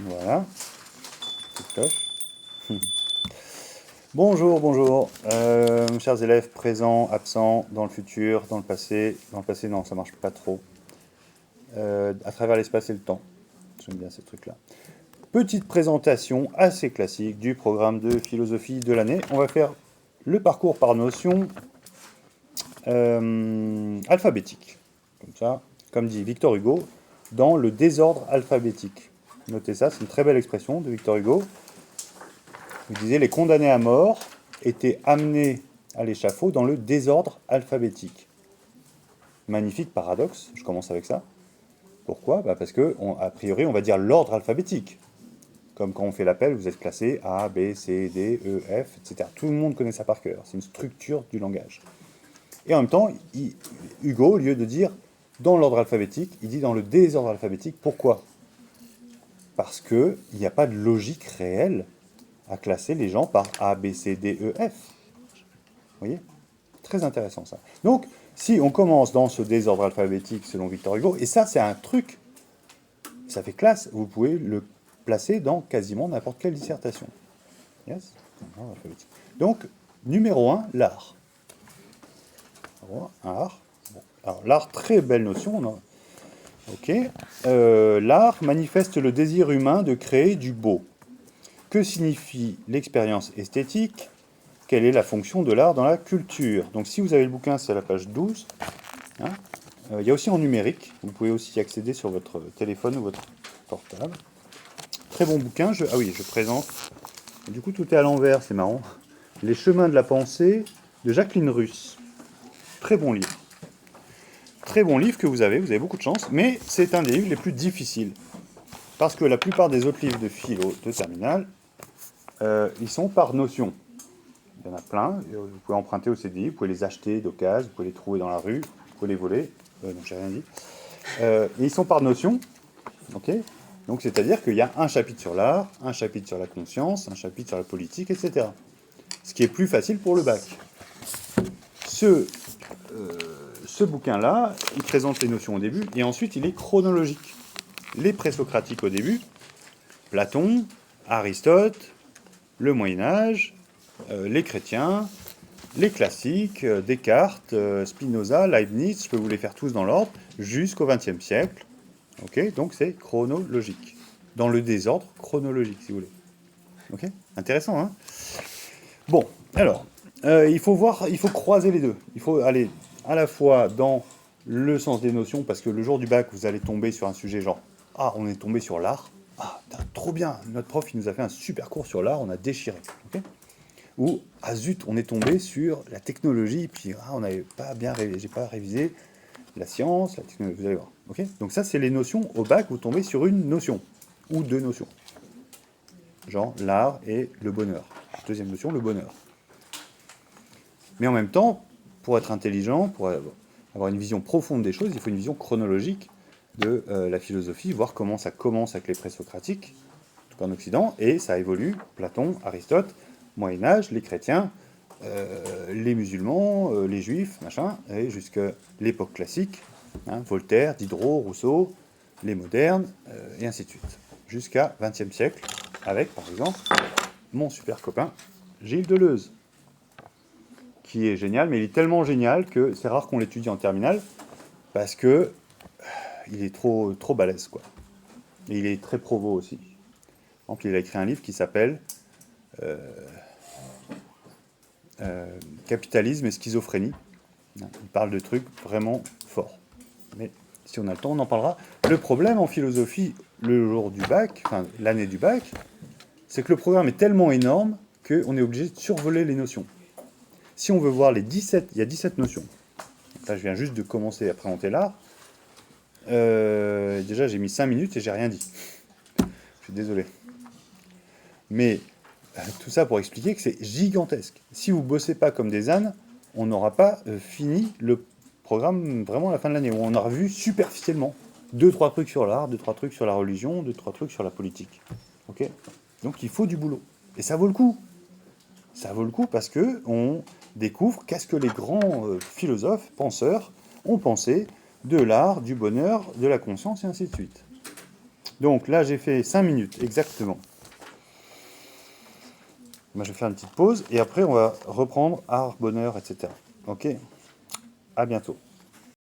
Voilà, petite cloche. Bonjour, bonjour. Chers élèves présents, absents, dans le futur, dans le passé. Dans le passé, non, ça marche pas trop. À travers l'espace et le temps. J'aime bien ces trucs-là. Petite présentation assez classique du programme de philosophie de l'année. On va faire le parcours par notion alphabétique. Comme ça, comme dit Victor Hugo, dans le désordre alphabétique. Notez ça, c'est une très belle expression de Victor Hugo. Il disait les condamnés à mort étaient amenés à l'échafaud dans le désordre alphabétique. Magnifique paradoxe, je commence avec ça. Pourquoi? Parce que, a priori, on va dire l'ordre alphabétique. Comme quand on fait l'appel, vous êtes classé A, B, C, D, E, F, etc. Tout le monde connaît ça par cœur. C'est une structure du langage. Et en même temps, Hugo, au lieu de dire dans l'ordre alphabétique, il dit dans le désordre alphabétique. Pourquoi? Parce qu'il n'y a pas de logique réelle à classer les gens par A, B, C, D, E, F. Vous voyez? Très intéressant ça. Donc, si on commence dans ce désordre alphabétique selon Victor Hugo, et ça c'est un truc, ça fait classe, vous pouvez le placer dans quasiment n'importe quelle dissertation. Yes? Donc, numéro 1, l'art. Art. Bon. Alors, l'art, très belle notion. Ok. L'art manifeste le désir humain de créer du beau. Que signifie l'expérience esthétique? Quelle est la fonction de l'art dans la culture? Donc si vous avez le bouquin, c'est à la page 12. Hein. Il y a aussi en numérique. Vous pouvez aussi y accéder sur votre téléphone ou votre portable. Très bon bouquin. Ah oui, je présente. Du coup, tout est à l'envers, c'est marrant. Les chemins de la pensée de Jacqueline Russe. Très bon livre. Très bon livre que vous avez beaucoup de chance, mais c'est un des livres les plus difficiles. Parce que la plupart des autres livres de philo de terminale, ils sont par notion. Il y en a plein, vous pouvez emprunter au CDI, vous pouvez les acheter d'occasion, vous pouvez les trouver dans la rue, vous pouvez les voler, donc j'ai rien dit. Et ils sont par notion, ok? Donc c'est-à-dire qu'il y a un chapitre sur l'art, un chapitre sur la conscience, un chapitre sur la politique, etc. Ce qui est plus facile pour le bac. Ce bouquin-là, il présente les notions au début, et ensuite il est chronologique. Les présocratiques au début, Platon, Aristote, le Moyen-Âge, les chrétiens, les classiques, Descartes, Spinoza, Leibniz, je peux vous les faire tous dans l'ordre, jusqu'au XXe siècle. Ok, donc c'est chronologique. Dans le désordre chronologique, si vous voulez. Ok, intéressant, hein? Bon, alors, il faut croiser les deux. Il faut aller à la fois dans le sens des notions, parce que le jour du bac, vous allez tomber sur un sujet genre, ah, on est tombé sur l'art. Ah, trop bien, notre prof, il nous a fait un super cours sur l'art, on a déchiré. Okay, ou ah zut, on est tombé sur la technologie, puis ah, on n'avait pas bien, j'ai pas révisé la science, la technologie, vous allez voir. Okay, donc ça, c'est les notions au bac, vous tombez sur une notion, ou deux notions. Genre l'art et le bonheur. Deuxième notion, le bonheur. Mais en même temps, pour être intelligent, pour avoir une vision profonde des choses, il faut une vision chronologique de la philosophie, voir comment ça commence avec les présocratiques, en tout cas en Occident, et ça évolue, Platon, Aristote, Moyen-Âge, les chrétiens, les musulmans, les juifs, machin, et jusqu'à l'époque classique, hein, Voltaire, Diderot, Rousseau, les modernes, et ainsi de suite. Jusqu'à XXe siècle, avec, par exemple, mon super copain, Gilles Deleuze, qui est génial, mais il est tellement génial que c'est rare qu'on l'étudie en terminale, parce que il est trop balèze, quoi. Et il est très provo aussi. Donc il a écrit un livre qui s'appelle Capitalisme et schizophrénie. Il parle de trucs vraiment forts. Mais si on a le temps, on en parlera. Le problème en philosophie, le jour du bac, enfin l'année du bac, c'est que le programme est tellement énorme qu'on est obligé de survoler les notions. Si on veut voir les 17, il y a 17 notions. Donc là, je viens juste de commencer à présenter l'art. Déjà, j'ai mis 5 minutes et j'ai rien dit. Je suis désolé. Mais tout ça pour expliquer que c'est gigantesque. Si vous bossez pas comme des ânes, on n'aura pas fini le programme vraiment à la fin de l'année, où on aura vu superficiellement 2-3 trucs sur l'art, 2-3 trucs sur la religion, 2-3 trucs sur la politique. Ok? Donc il faut du boulot. Et ça vaut le coup. Ça vaut le coup parce que on découvre qu'est-ce que les grands philosophes, penseurs, ont pensé de l'art, du bonheur, de la conscience, et ainsi de suite. Donc là, j'ai fait 5 minutes, exactement. Moi, je vais faire une petite pause, et après, on va reprendre art, bonheur, etc. Ok? À bientôt.